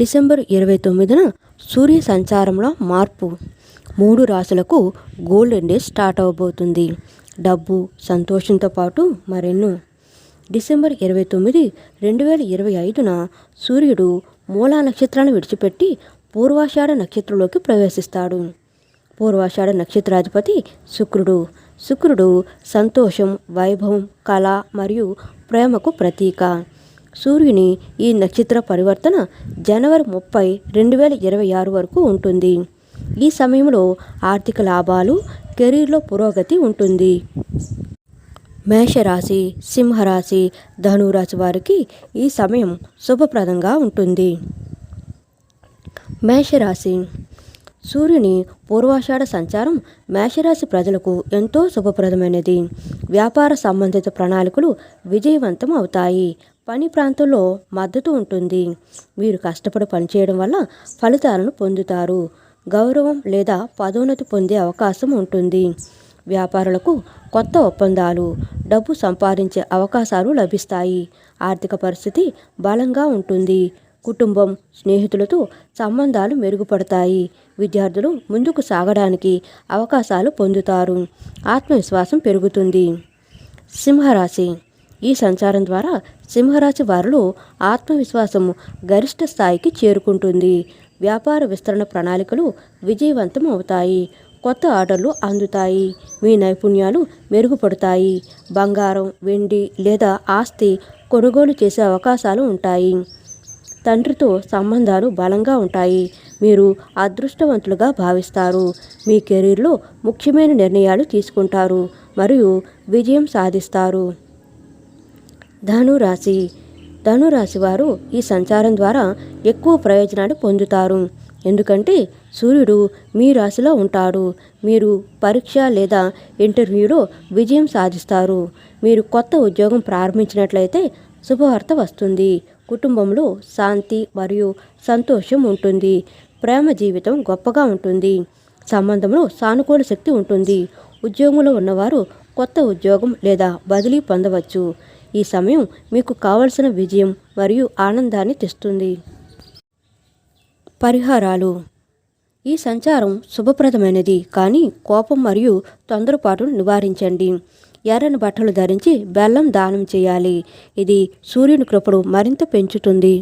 December 29న సూర్య సంచారంలో మార్పు. 3 రాశులకు golden day start అవబోతుంది. డబ్బు, సంతోషంతో పాటు మరెన్నో. డిసెంబర్ 29, 2025న సూర్యుడు మూలా నక్షత్రాన్ని విడిచిపెట్టి పూర్వాషాఢ నక్షత్రంలోకి ప్రవేశిస్తాడు. పూర్వాషాఢ నక్షత్రాధిపతి శుక్రుడు. శుక్రుడు సంతోషం, వైభవం, కళ మరియు ప్రేమకు ప్రతీక. సూర్యుని ఈ నక్షత్ర పరివర్తన జనవరి 30, 2026 వరకు ఉంటుంది. ఈ సమయంలో ఆర్థిక లాభాలు, కెరీర్లో పురోగతి ఉంటుంది. మేషరాశి, సింహరాశి, ధనురాశి వారికి ఈ సమయం శుభప్రదంగా ఉంటుంది. మేషరాశి. సూర్యుని పూర్వాషాఢ సంచారం మేషరాశి ప్రజలకు ఎంతో శుభప్రదమైనది. వ్యాపార సంబంధిత ప్రణాళికలు విజయవంతం అవుతాయి. పని ప్రాంతంలో మద్దతు ఉంటుంది. మీరు కష్టపడి పనిచేయడం వల్ల ఫలితాలను పొందుతారు. గౌరవం లేదా పదోన్నతి పొందే అవకాశం ఉంటుంది. వ్యాపారులకు కొత్త ఒప్పందాలు, డబ్బు సంపాదించే అవకాశాలు లభిస్తాయి. ఆర్థిక పరిస్థితి బలంగా ఉంటుంది. కుటుంబం, స్నేహితులతో సంబంధాలు మెరుగుపడతాయి. విద్యార్థులు ముందుకు సాగడానికి అవకాశాలు పొందుతారు. ఆత్మవిశ్వాసం పెరుగుతుంది. సింహరాశి. ఈ సంచారం ద్వారా సింహరాశి వారిలో ఆత్మవిశ్వాసం గరిష్ట స్థాయికి చేరుకుంటుంది. వ్యాపార విస్తరణ ప్రణాళికలు విజయవంతం అవుతాయి. కొత్త ఆర్డర్లు అందుతాయి. మీ నైపుణ్యాలు మెరుగుపడతాయి. బంగారం, వెండి లేదా ఆస్తి కొనుగోలు చేసే అవకాశాలు ఉంటాయి. తండ్రితో సంబంధాలు బలంగా ఉంటాయి. మీరు అదృష్టవంతులుగా భావిస్తారు. మీ కెరీర్లో ముఖ్యమైన నిర్ణయాలు తీసుకుంటారు మరియు విజయం సాధిస్తారు. ధనురాశి. ధనురాశి వారు ఈ సంచారం ద్వారా ఎక్కువ ప్రయోజనాలు పొందుతారు. ఎందుకంటే సూర్యుడు మీ రాశిలో ఉంటాడు. మీరు పరీక్ష లేదా ఇంటర్వ్యూలో విజయం సాధిస్తారు. మీరు కొత్త ఉద్యోగం ప్రారంభించినట్లయితే శుభవార్త వస్తుంది. కుటుంబంలో శాంతి మరియు సంతోషం ఉంటుంది. ప్రేమ జీవితం గొప్పగా ఉంటుంది. సంబంధంలో సానుకూల శక్తి ఉంటుంది. ఉద్యోగంలో ఉన్నవారు కొత్త ఉద్యోగం లేదా బదిలీ పొందవచ్చు. ఈ సమయం మీకు కావలసిన విజయం మరియు ఆనందాన్ని తెస్తుంది. పరిహారాలు. ఈ సంచారం శుభప్రదమైనది, కానీ కోపం మరియు తొందరపాటును నివారించండి. ఎర్రని బట్టలు ధరించి బెల్లం దానం చేయాలి. ఇది సూర్యుని కృపను మరింత పెంచుతుంది.